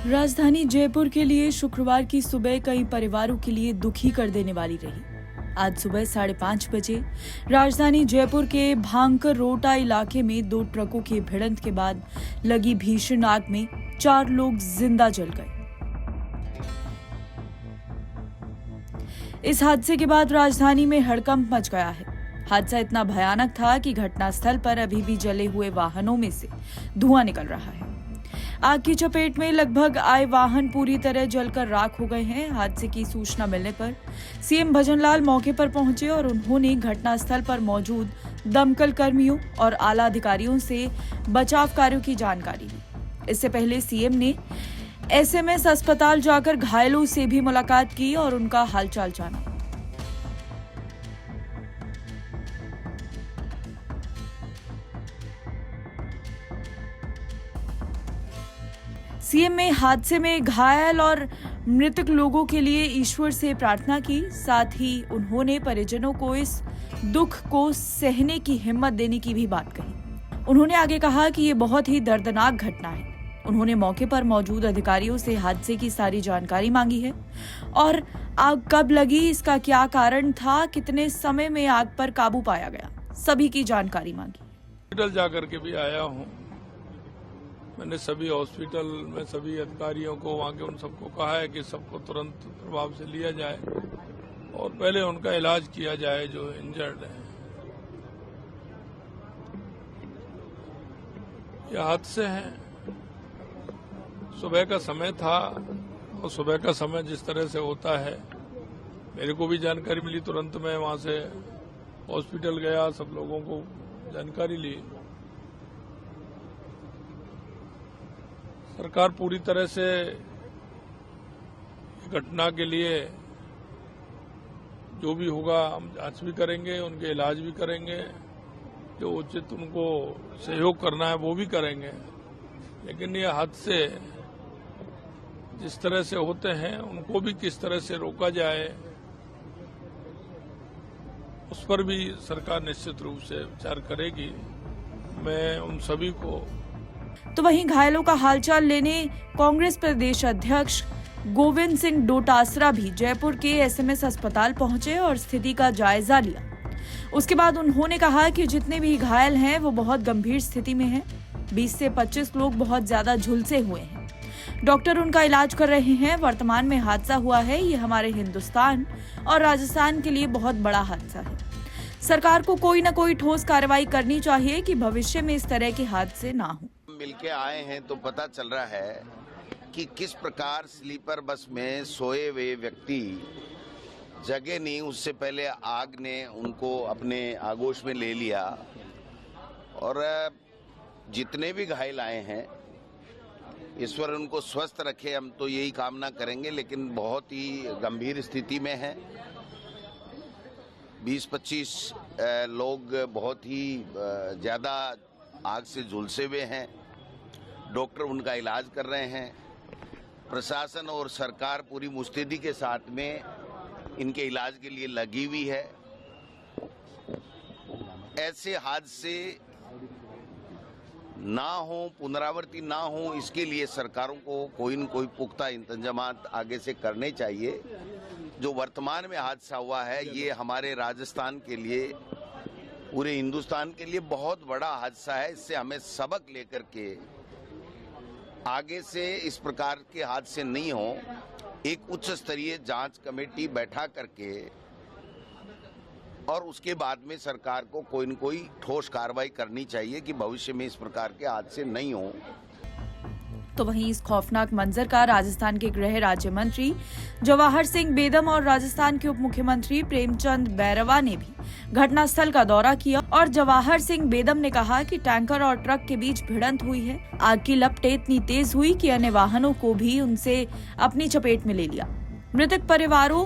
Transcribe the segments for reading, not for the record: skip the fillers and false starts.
राजधानी जयपुर के लिए शुक्रवार की सुबह कई परिवारों के लिए दुखी कर देने वाली रही। आज सुबह 5:30 बजे राजधानी जयपुर के भांकर रोटा इलाके में 2 ट्रकों की भिड़ंत के बाद लगी भीषण आग में 4 लोग जिंदा जल गए। इस हादसे के बाद राजधानी में हड़कंप मच गया है। हादसा इतना भयानक था कि घटनास्थल पर अभी भी जले हुए वाहनों में से धुआं निकल रहा है। आग की चपेट में लगभग आए वाहन पूरी तरह जलकर राख हो गए हैं। हादसे की सूचना मिलने पर सीएम भजनलाल मौके पर पहुंचे और उन्होंने घटनास्थल पर मौजूद दमकल कर्मियों और आला अधिकारियों से बचाव कार्यों की जानकारी ली। इससे पहले सीएम ने एसएमएस अस्पताल जाकर घायलों से भी मुलाकात की और उनका हालचाल जाना। सीएम ने हादसे में घायल और मृतक लोगों के लिए ईश्वर से प्रार्थना की। साथ ही उन्होंने परिजनों को इस दुख को सहने की हिम्मत देने की भी बात कही। उन्होंने आगे कहा कि ये बहुत ही दर्दनाक घटना है। उन्होंने मौके पर मौजूद अधिकारियों से हादसे की सारी जानकारी मांगी है और आग कब लगी, इसका क्या कारण था, कितने समय में आग पर काबू पाया गया, सभी की जानकारी मांगी। हॉस्पिटल जाकर के भी आया हूँ। मैंने सभी हॉस्पिटल में सभी अधिकारियों को वहाँ के उन सबको कहा है कि सबको तुरंत प्रभाव से लिया जाए और पहले उनका इलाज किया जाए जो इंजर्ड है। ये हादसे हैं। सुबह का समय था और सुबह का समय जिस तरह से होता है, मेरे को भी जानकारी मिली। तुरंत मैं वहाँ से हॉस्पिटल गया, सब लोगों को जानकारी ली। सरकार पूरी तरह से घटना के लिए जो भी होगा हम जांच भी करेंगे, उनके इलाज भी करेंगे, जो उचित उनको सहयोग करना है वो भी करेंगे। लेकिन ये हादसे जिस तरह से होते हैं उनको भी किस तरह से रोका जाए, उस पर भी सरकार निश्चित रूप से विचार करेगी। मैं उन सभी को तो वहीं घायलों का हालचाल लेने कांग्रेस प्रदेश अध्यक्ष गोविंद सिंह डोटासरा भी जयपुर के एसएमएस अस्पताल पहुंचे और स्थिति का जायजा लिया। उसके बाद उन्होंने कहा कि जितने भी घायल हैं वो बहुत गंभीर स्थिति में हैं। 20 से 25 लोग बहुत ज्यादा झुलसे हुए हैं। डॉक्टर उनका इलाज कर रहे हैं। वर्तमान में हादसा हुआ है, ये हमारे हिंदुस्तान और राजस्थान के लिए बहुत बड़ा हादसा है। सरकार को कोई न कोई ठोस कार्रवाई करनी चाहिए कि भविष्य में इस तरह के हादसे ना हो। मिलके आए हैं तो पता चल रहा है कि किस प्रकार स्लीपर बस में सोए हुए व्यक्ति जगह नहीं, उससे पहले आग ने उनको अपने आगोश में ले लिया। और जितने भी घायल आए हैं, ईश्वर उनको स्वस्थ रखे, हम तो यही कामना करेंगे। लेकिन बहुत ही गंभीर स्थिति में है। 20-25 लोग बहुत ही ज्यादा आग से झुलसे हुए हैं। डॉक्टर उनका इलाज कर रहे हैं। प्रशासन और सरकार पूरी मुस्तैदी के साथ में इनके इलाज के लिए लगी हुई है। ऐसे हादसे ना हो, पुनरावृत्ति ना हो, इसके लिए सरकारों को कोई न कोई पुख्ता इंतजामात आगे से करने चाहिए। जो वर्तमान में हादसा हुआ है, ये हमारे राजस्थान के लिए, पूरे हिंदुस्तान के लिए बहुत बड़ा हादसा है। इससे हमें सबक लेकर के आगे से इस प्रकार के हादसे नहीं हो, एक उच्च स्तरीय जांच कमेटी बैठा करके और उसके बाद में सरकार को कोई न कोई ठोस कार्रवाई करनी चाहिए कि भविष्य में इस प्रकार के हादसे नहीं हो। तो वहीं इस खौफनाक मंजर का राजस्थान के गृह राज्य मंत्री जवाहर सिंह बेदम और राजस्थान के उप मुख्यमंत्री प्रेमचंद बैरवा ने भी घटनास्थल का दौरा किया और जवाहर सिंह बेदम ने कहा कि टैंकर और ट्रक के बीच भिड़ंत हुई है। आग की लपटें इतनी तेज हुई कि अन्य वाहनों को भी उनसे अपनी चपेट में ले लिया। मृतक परिवारों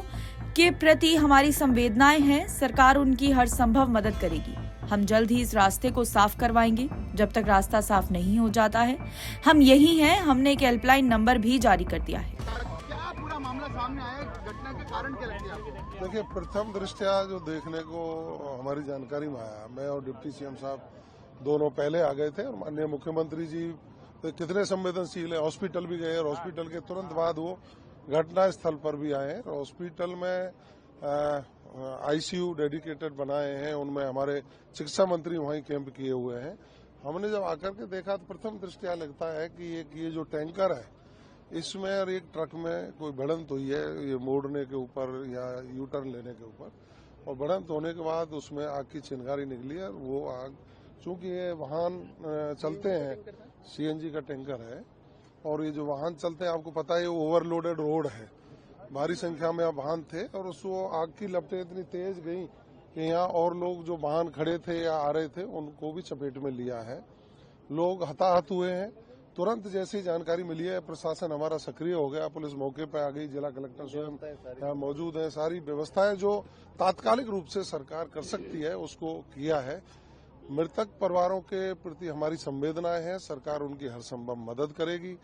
के प्रति हमारी संवेदनाएं हैं। सरकार उनकी हर संभव मदद करेगी। हम जल्द ही इस रास्ते को साफ करवाएंगे। जब तक रास्ता साफ नहीं हो जाता है, हम यही हैं। हमने एक हेल्पलाइन नंबर भी जारी कर दिया है। क्या पूरा मामला सामने आया, घटना के कारण क्या लगते हैं आपको? देखिए, प्रथम दृष्टया जो देखने को हमारी जानकारी में आया, मैं और डिप्टी सीएम साहब दोनों पहले आ गए थे और माननीय मुख्यमंत्री जी तो कितने संवेदनशील है। हॉस्पिटल भी गए और हॉस्पिटल के तुरंत बाद वो घटना स्थल पर भी आए। हॉस्पिटल में आईसीयू डेडिकेटेड बनाए हैं, उनमें हमारे शिक्षा मंत्री वहीं कैंप किए हुए हैं। हमने जब आकर के देखा तो प्रथम दृष्टया लगता है कि ये जो टैंकर है इसमें और एक ट्रक में कोई भिड़ंत हुई है, ये मोड़ने के ऊपर या यू टर्न लेने के ऊपर, और भिड़ंत होने के बाद उसमें आग की चिंगारी निकली है। वो आग, चूंकि ये वाहन चलते हैं, सीएनजी का टैंकर है, और ये जो वाहन चलते हैं आपको पता है ये ओवरलोडेड रोड है, भारी संख्या में वाहन थे और उसको आग की लपटें इतनी तेज गई कि यहाँ और लोग जो वाहन खड़े थे या आ रहे थे उनको भी चपेट में लिया है। लोग हताहत हुए हैं। तुरंत जैसी जानकारी मिली है प्रशासन हमारा सक्रिय हो गया, पुलिस मौके पर आ गई, जिला कलेक्टर स्वयं यहाँ मौजूद है। सारी व्यवस्थाएं जो तात्कालिक रूप से सरकार कर सकती है उसको किया है। मृतक परिवारों के प्रति हमारी संवेदनाएं हैं, सरकार उनकी हर संभव मदद करेगी।